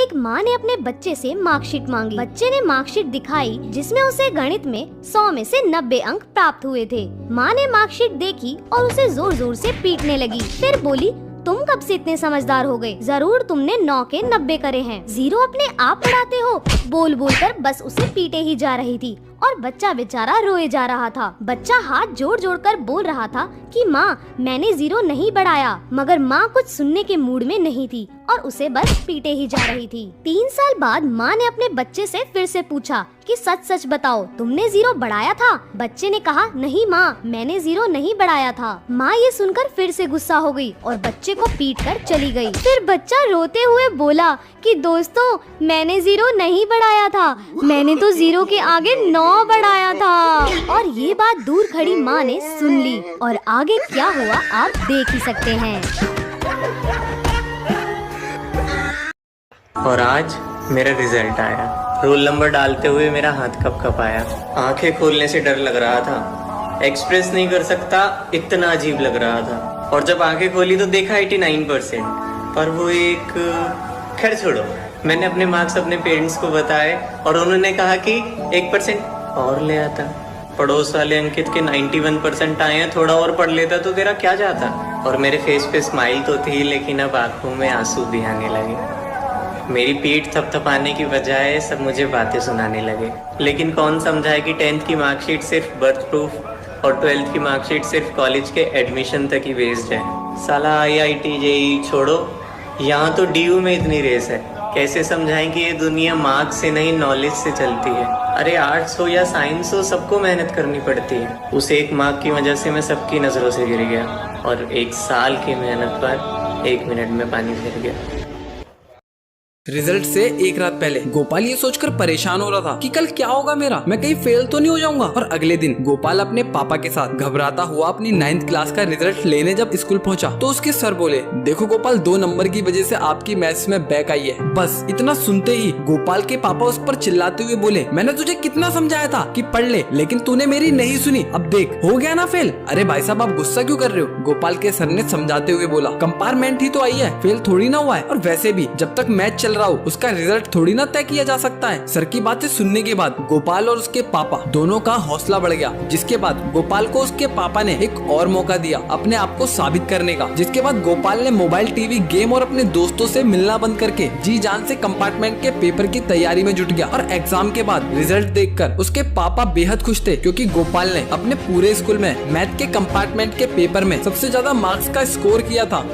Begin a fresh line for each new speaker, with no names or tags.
एक माँ ने अपने बच्चे से मार्कशीट मांगी। बच्चे ने मार्कशीट दिखाई जिसमें उसे गणित में 100 में से 90 अंक प्राप्त हुए थे। माँ ने मार्कशीट देखी और उसे जोर जोर से पीटने लगी। फिर बोली, तुम कब से इतने समझदार हो गए? जरूर तुमने 9 के 90 करे हैं। 0 अपने आप बढ़ाते हो। बोल बोल कर बस उसे पीटे ही जा रही थी और बच्चा बेचारा रोए जा रहा था। बच्चा हाथ जोड़ जोड़ कर बोल रहा था कि माँ, मैंने 0 नहीं बढ़ाया, मगर माँ कुछ सुनने के मूड में नहीं थी और उसे बस पीटे ही जा रही थी। 3 साल बाद माँ ने अपने बच्चे से फिर से पूछा कि सच सच बताओ, तुमने 0 बढ़ाया था? बच्चे ने कहा, नहीं माँ, मैंने 0 नहीं बढ़ाया था। माँ ये सुनकर फिर से गुस्सा हो गई और बच्चे को पीट कर चली गई। फिर बच्चा रोते हुए बोला कि दोस्तों, मैंने 0 नहीं बढ़ाया था, मैंने तो 0 के आगे 9 बढ़ाया था। और ये बात दूर खड़ी माँ ने सुन ली और आगे क्या हुआ आप देख ही सकते हैं।
और आज मेरा रिजल्ट आया। रोल नंबर डालते हुए मेरा हाथ कप आया। आंखें खोलने से डर लग रहा था, एक्सप्रेस नहीं कर सकता, इतना अजीब लग रहा था। और जब आंखें खोली तो देखा 89%, पर वो एक, खैर छोड़ो। मैंने अपने मार्क्स अपने पेरेंट्स को बताए और उन्होंने कहा कि 1% और ले आता। पड़ोस वाले अंकित के 91% आए हैं, थोड़ा और पढ़ लेता तो तेरा क्या जाता। और मेरे फेस पे स्माइल तो थी, लेकिन अब आंखों में आंसू भी आने लगे। मेरी पीठ थपथपाने की बजाय सब मुझे बातें सुनाने लगे। लेकिन कौन समझाए कि 10th की मार्कशीट सिर्फ बर्थ प्रूफ और 12th की मार्कशीट सिर्फ कॉलेज के एडमिशन तक ही बेस्ड है। साला IIT JEE छोड़ो, यहाँ तो DU में इतनी रेस है। कैसे समझाएं कि ये दुनिया मार्क्स से नहीं नॉलेज से चलती है। अरे आर्ट्स हो या साइंस हो, सबको मेहनत करनी पड़ती है। उस एक मार्क की वजह से मैं सबकी नज़रों से गिर गया और 1 साल की मेहनत पर 1 मिनट में पानी फिर गया।
रिजल्ट से एक रात पहले गोपाल ये सोचकर परेशान हो रहा था कि कल क्या होगा मेरा, मैं कहीं फेल तो नहीं हो जाऊंगा। और अगले दिन गोपाल अपने पापा के साथ घबराता हुआ अपनी 9th क्लास का रिजल्ट लेने जब स्कूल पहुंचा तो उसके सर बोले, देखो गोपाल, 2 नंबर की वजह से आपकी मैथ्स में बैक आई है। बस इतना सुनते ही गोपाल के पापा उस पर चिल्लाते हुए बोले, मैंने तुझे कितना समझाया था कि पढ़ ले, लेकिन तूने मेरी नहीं सुनी, अब देख हो गया ना फेल। अरे भाई साहब, आप गुस्सा क्यों कर रहे हो? गोपाल के सर ने समझाते हुए बोला, कंपार्टमेंट ही तो आई है, फेल थोड़ी ना हुआ है। और वैसे भी जब तक मैच चल रहा हो उसका रिजल्ट थोड़ी ना तय किया जा सकता है। सर की बातें सुनने के बाद गोपाल और उसके पापा दोनों का हौसला बढ़ गया, जिसके बाद गोपाल को उसके पापा ने एक और मौका दिया अपने आप को साबित करने का। जिसके बाद गोपाल ने मोबाइल, टीवी, गेम और अपने दोस्तों से मिलना बंद करके जी जान से कंपार्टमेंट के पेपर की तैयारी में जुट गया। और एग्जाम के बाद रिजल्ट देखकर उसके पापा बेहद खुश थे, क्योंकि गोपाल ने अपने पूरे स्कूल में मैथ के कंपार्टमेंट के पेपर में सबसे ज्यादा मार्क्स का स्कोर किया था।